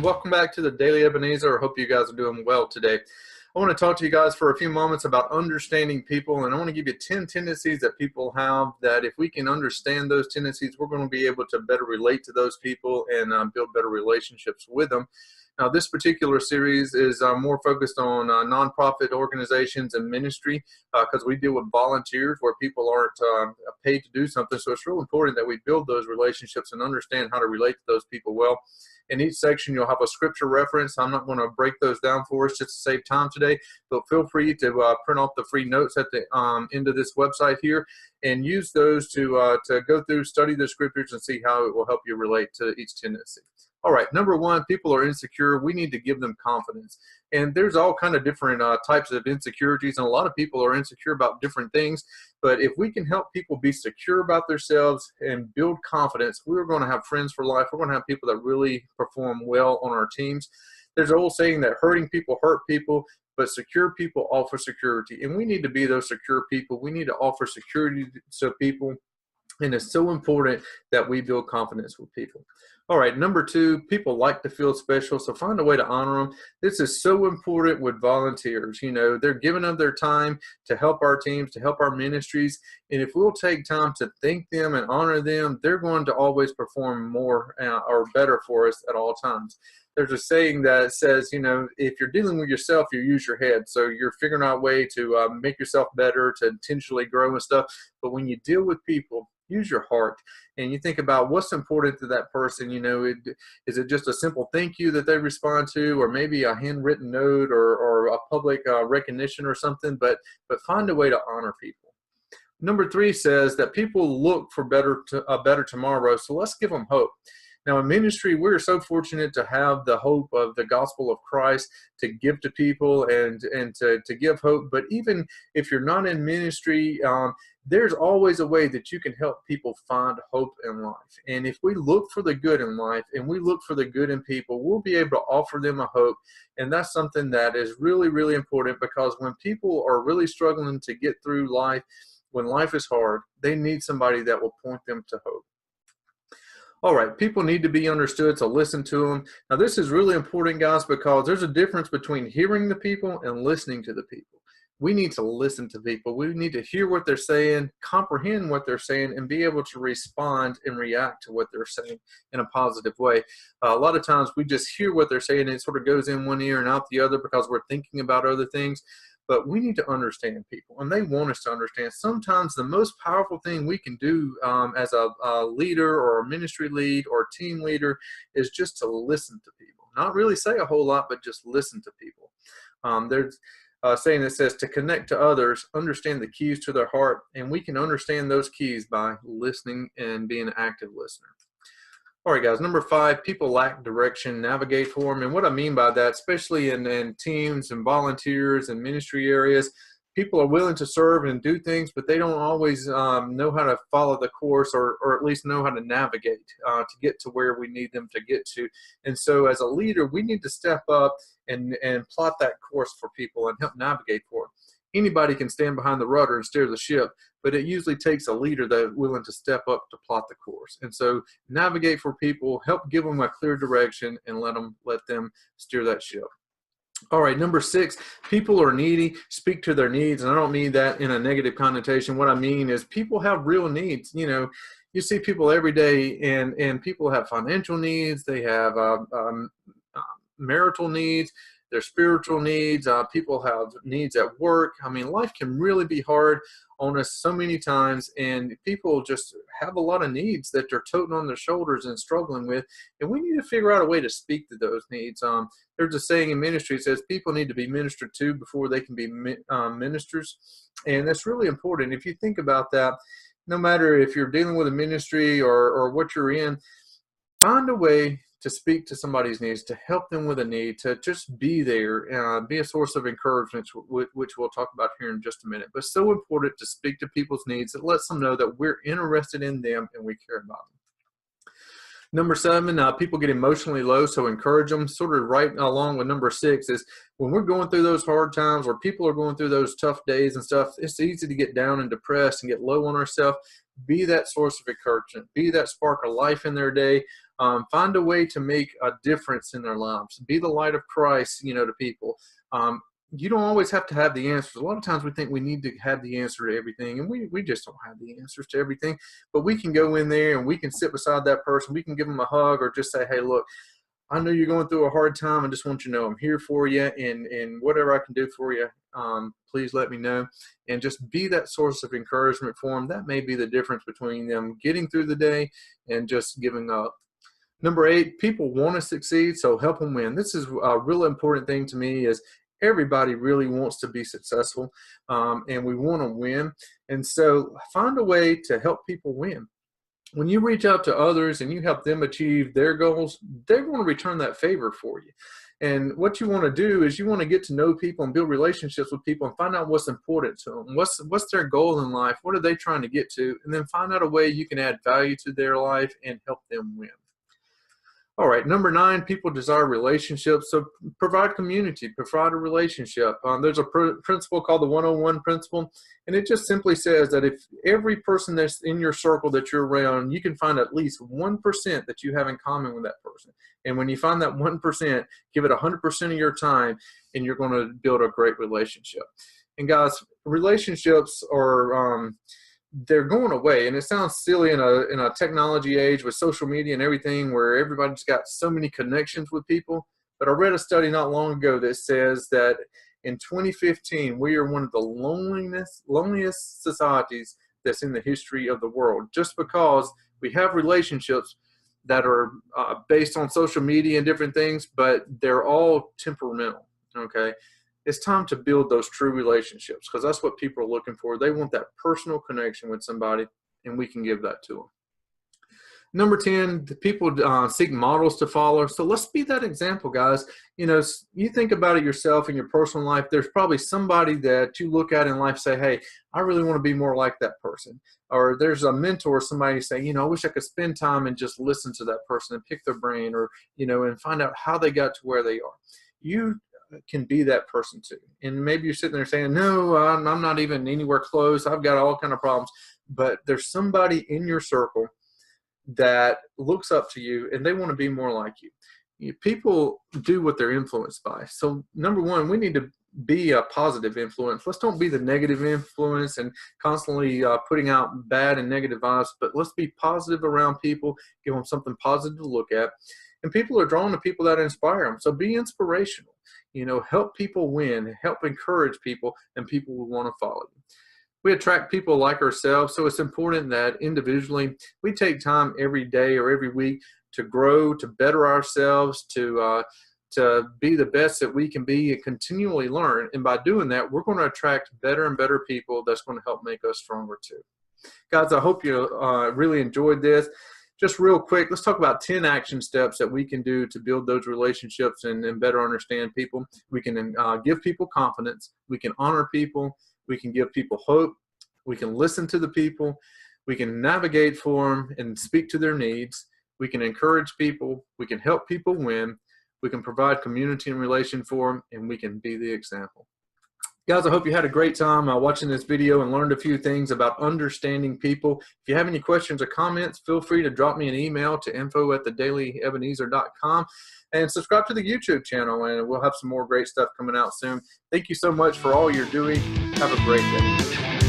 everyone. Welcome back to the Daily Ebenezer. I hope you guys are doing well today. I want to talk to you guys for a few moments about understanding people, and I want to give you 10 tendencies that people have that if we can understand those tendencies, we're going to be able to better relate to those people and build better relationships with them. Now, this particular series is more focused on nonprofit organizations and ministry because we deal with volunteers where people aren't paid to do something. So it's real important that we build those relationships and understand how to relate to those people well. In each section, you'll have a scripture reference. I'm not going to break those down for us just to save time today, but feel free to print off the free notes at the end of this website here and use those to go through, study the scriptures, and see how it will help you relate to each tendency. All right, number one, people are insecure. We need to give them confidence. And there's all kind of different types of insecurities, and a lot of people are insecure about different things. But if we can help people be secure about themselves and build confidence, we're going to have friends for life. We're going to have people that really perform well on our teams. There's an old saying that hurting people hurt people, but secure people offer security. And we need to be those secure people. We need to offer security to people. And it's so important that we build confidence with people. All right, number two, people like to feel special, so find a way to honor them. This is so important with volunteers. You know, they're giving up their time to help our teams, to help our ministries. And if we'll take time to thank them and honor them, they're going to always perform more or better for us at all times. There's a saying that says, you know, if you're dealing with yourself, you use your head. So you're figuring out a way to make yourself better, to intentionally grow and stuff. But when you deal with people, use your heart and you think about what's important to that person. You know, is it just a simple thank you that they respond to, or maybe a handwritten note or a public recognition or something, but find a way to honor people. Number three says that people look for a better tomorrow, so let's give them hope. Now, in ministry, we're so fortunate to have the hope of the gospel of Christ to give to people and to give hope. But even if you're not in ministry, there's always a way that you can help people find hope in life. And if we look for the good in life and we look for the good in people, we'll be able to offer them a hope. And that's something that is really, really important, because when people are really struggling to get through life, when life is hard, they need somebody that will point them to hope. All right, people need to be understood, so listen to them. Now, this is really important, guys, because there's a difference between hearing the people and listening to the people. We need to listen to people. We need to hear what they're saying, comprehend what they're saying, and be able to respond and react to what they're saying in a positive way. A lot of times we just hear what they're saying and it sort of goes in one ear and out the other because we're thinking about other things. But we need to understand people, and they want us to understand. Sometimes the most powerful thing we can do as a leader or a ministry lead or team leader is just to listen to people. Not really say a whole lot, but just listen to people. There's a saying that says to connect to others, understand the keys to their heart, and we can understand those keys by listening and being an active listener. All right, guys, number five, people lack direction, navigate for them. And what I mean by that, especially in teams and volunteers and ministry areas, people are willing to serve and do things, but they don't always know how to follow the course or at least know how to navigate to get to where we need them to get to. And so as a leader, we need to step up and plot that course for people and help navigate for them. Anybody can stand behind the rudder and steer the ship, but it usually takes a leader that's willing to step up to plot the course. And so navigate for people, help give them a clear direction, and let them steer that ship. All right, number six, people are needy. Speak to their needs. And I don't mean that in a negative connotation. What I mean is people have real needs. You know, you see people every day, and people have financial needs. They have marital needs. Their spiritual needs, people have needs at work. I mean, life can really be hard on us so many times, and people just have a lot of needs that they're toting on their shoulders and struggling with, and we need to figure out a way to speak to those needs. There's a saying in ministry that says people need to be ministered to before they can be ministers, and that's really important. If you think about that, no matter if you're dealing with a ministry or what you're in, find a way to speak to somebody's needs, to help them with a need, to just be there, be a source of encouragement, which we'll talk about here in just a minute. But so important to speak to people's needs. It lets them know that we're interested in them and we care about them. Number seven, people get emotionally low, so encourage them. Sort of right along with number six is when we're going through those hard times or people are going through those tough days and stuff, it's easy to get down and depressed and get low on ourselves. Be that source of encouragement. Be that spark of life in their day. Find a way to make a difference in their lives. Be the light of Christ, to people. You don't always have to have the answers. A lot of times we think we need to have the answer to everything, and we just don't have the answers to everything. But we can go in there and we can sit beside that person. We can give them a hug or just say, hey, look, I know you're going through a hard time. I just want you to know I'm here for you, and whatever I can do for you, please let me know. And just be that source of encouragement for them. That may be the difference between them getting through the day and just giving up. Number 8, people want to succeed, so help them win. This is a real important thing to me is everybody really wants to be successful, and we want to win. And so find a way to help people win. When you reach out to others and you help them achieve their goals, they're going to return that favor for you. And what you want to do is you want to get to know people and build relationships with people and find out what's important to them. What's their goal in life? What are they trying to get to? And then find out a way you can add value to their life and help them win. All right, number 9, people desire relationships. So provide community, provide a relationship. There's a principle called the 101 principle, and it just simply says that if every person that's in your circle that you're around, you can find at least 1% that you have in common with that person. And when you find that 1%, give it 100% of your time, and you're going to build a great relationship. And guys, relationships are they're going away, and it sounds silly in a technology age with social media and everything where everybody's got so many connections with people. But I read a study not long ago that says that in 2015 we are one of the loneliest societies that's in the history of the world, just because we have relationships that are based on social media and different things, but they're all temperamental. Okay, it's time to build those true relationships, because that's what people are looking for. They want that personal connection with somebody, and we can give that to them. Number 10, the people seek models to follow. So let's be that example, guys. You think about it yourself in your personal life. There's probably somebody that you look at in life, say, hey, I really want to be more like that person. Or there's a mentor, somebody saying, I wish I could spend time and just listen to that person and pick their brain, or, and find out how they got to where they are. You can be that person too. And maybe you're sitting there saying, no, I'm not even anywhere close. I've got all kind of problems. But there's somebody in your circle that looks up to you and they want to be more like you. People do what they're influenced by. So number 1, we need to be a positive influence. Let's don't be the negative influence and constantly putting out bad and negative vibes, but let's be positive around people, give them something positive to look at. And people are drawn to people that inspire them. So be inspirational. Help people win, help encourage people, and people will want to follow you. We attract people like ourselves, so it's important that individually we take time every day or every week to grow, to better ourselves, to be the best that we can be and continually learn. And by doing that, we're going to attract better and better people that's going to help make us stronger too. Guys, I hope you really enjoyed this. Just real quick, let's talk about 10 action steps that we can do to build those relationships and better understand people. We can give people confidence. We can honor people. We can give people hope. We can listen to the people. We can navigate for them and speak to their needs. We can encourage people. We can help people win. We can provide community and relation for them, and we can be the example. Guys, I hope you had a great time watching this video and learned a few things about understanding people. If you have any questions or comments, feel free to drop me an email to info@thedailyebenezer.com, and subscribe to the YouTube channel, and we'll have some more great stuff coming out soon. Thank you so much for all you're doing. Have a great day.